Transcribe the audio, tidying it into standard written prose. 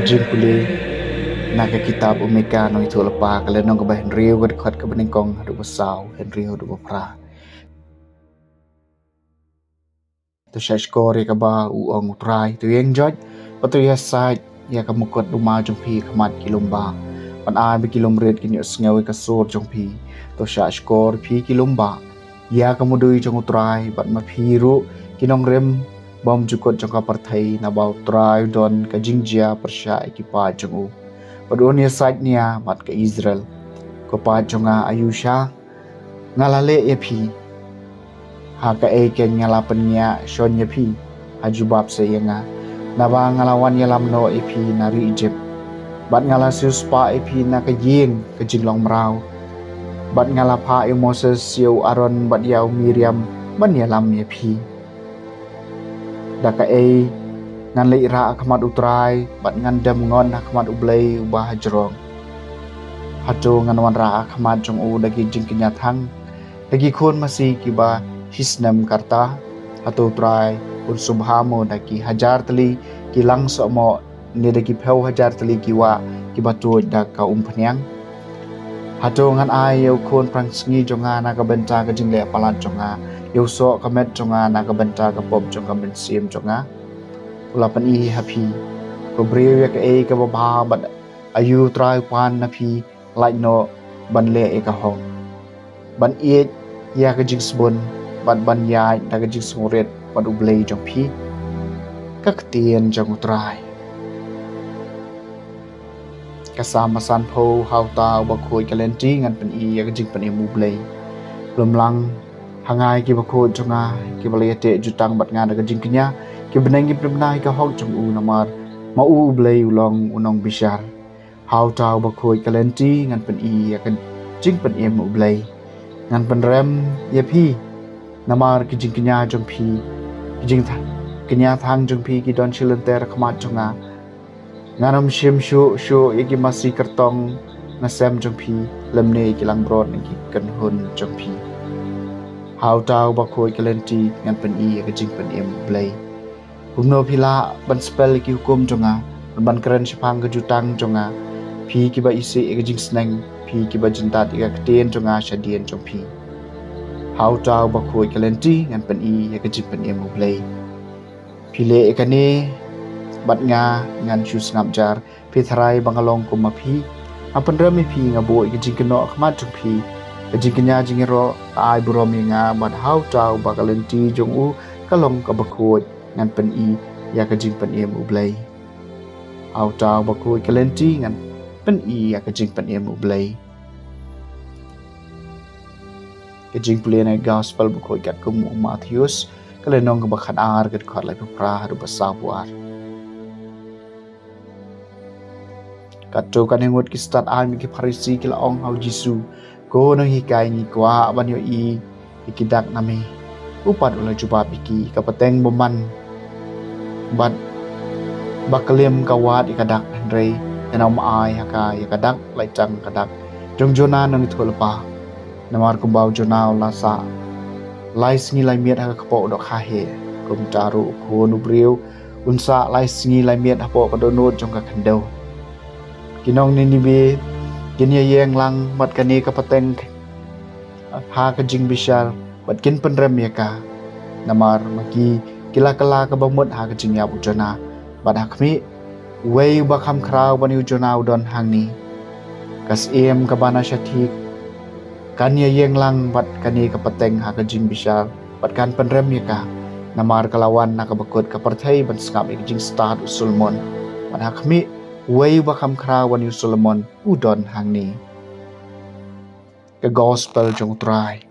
kajing puli naga kitab umeka no itu lepa kalian nong kebah Henry gad khat ke beningkong hadu besau Henry hadu bepra tu syashkori ke ba uong utrai tu yang joj patu ya sai ya kamukot rumah jompi kamat kilomba pan ai be kilomret kini sngawi kasur jompi tu syashkor pi kilomba ya kamudui jong utrai bat ma phiru kinong rem bom jukot jong kaparthai na bau trai don ka jingjia persya ekipa jong u padon ya site nia bat ke Israel ko pa jonga Ayusha ngalale ya pi ha ka e ken ngalapan nya shon ya pi ajubab se yanga na ba ngalawan ya lamno e pi nari Egypt bat ngalasius pa e pi na ka ying ka jinglong mrau bat ngalapa e Moses siu Aaron bat yau Miriam ban ya lam ya pi daka e ngan le ira akmat utrai bat ngan dam ngon akmat ublei ubah hajrong hato ngan wan ra akmat jong u dagi jing kenyathang dagi khon masih kiba hisnam karta hato utrai un subhamo dagi hajar teli kilang somo ni dagi phau hajar teli kiwa kiba tu dak ka umpanyang hato ngan ai eu khon prang sngi jonga na ka benta ka jingle palat jonga eu so kamet jonga na ka benta ka pop jonga ben sim jonga ulapan i happy ko brew ya ka e ka ba bat ayu try pan na phi like no ban le e ka hong ban e ya ka jing sbon ban ban ya da ka jing smoret ban ublei jong phi ka ktien jong utrai kasama san pho hau ta ba khoi kalenti ngan pen i ya ka jing pen e mu blei lom lang hangai ki ba khoi jonga ki ba le te jutang bat nga da ka jing knya ki benangi pernah ka hok jong u namar ma u blei ulong unong bishar how tau ba khoi kalenti ngan pen i ya kan jing pen em u blei ngan pen rem ye phi namar ki jing knya jong phi ki jing tha knya thang jong phi ki don chilen ter khmat jonga nganam shim shu ye ki masi kartong ngasem jong phi lemne ki lang brod ki kan hun jong phi how tau ba khoi kalenti ngan pen i ya ka jing pen em u blei Humno pila ban spell ki hukum jonga ban keren sepang ke jutang jonga phi ki ba isi e jing sneng phi ki ba jintat e kten jonga shadien jong phi how tau ba khoi kalenti ngan pen i ya ka jing pen em ublei phile e kane bat nga ngan chus ngam jar phi tharai bangalong ko ma phi apan rami phi nga bo e jing kno khmat jong phi e jing knya jing ro ai burom nga bat how tau ba kalenti jong u kalong ka ba khoi ngan pen i ya ka jing pen em ublei au tau ba khoi kalenti ngan pen i ya ka jing pen em ublei ka jing plan gospel ba khoi kat kum Matthews kale nong ba khat ar kat khat lai pra har ba sa buar kat to kan hengot ki start al mi ki pharisi ki la ong hau jisu ko no hi kai ni kwa ban yo i ikidak nami upat ula juba biki kapateng boman bat bakalem kawat ikadak Henry enam ai haka ikadak lai chang kadak jong jona nang tholpa namar kumbau jona lasa lai sngi lai miet haka kpo dok ha he kum taru khonu briu unsa lai sngi lai miet hapo kadonot jong ka khandau kinong ni be kinya yeng lang mat kani kapateng ha ka jing bishar bat kin penrem ya ka namar maki kila kala ka bamut ha ka jing ya bujana bat hakmi wei ba kham khrau bani ujona udon hangni kas em ka bana shathi kan ya yeng lang bat kani ka pateng ha ka jing bishar bat kan penrem ya ka namar kalawan na ka bakut ka parthai ban skap ik jing start usulmon bat hakmi wei ba kham khrau bani usulmon udon hangni ka gospel jong trai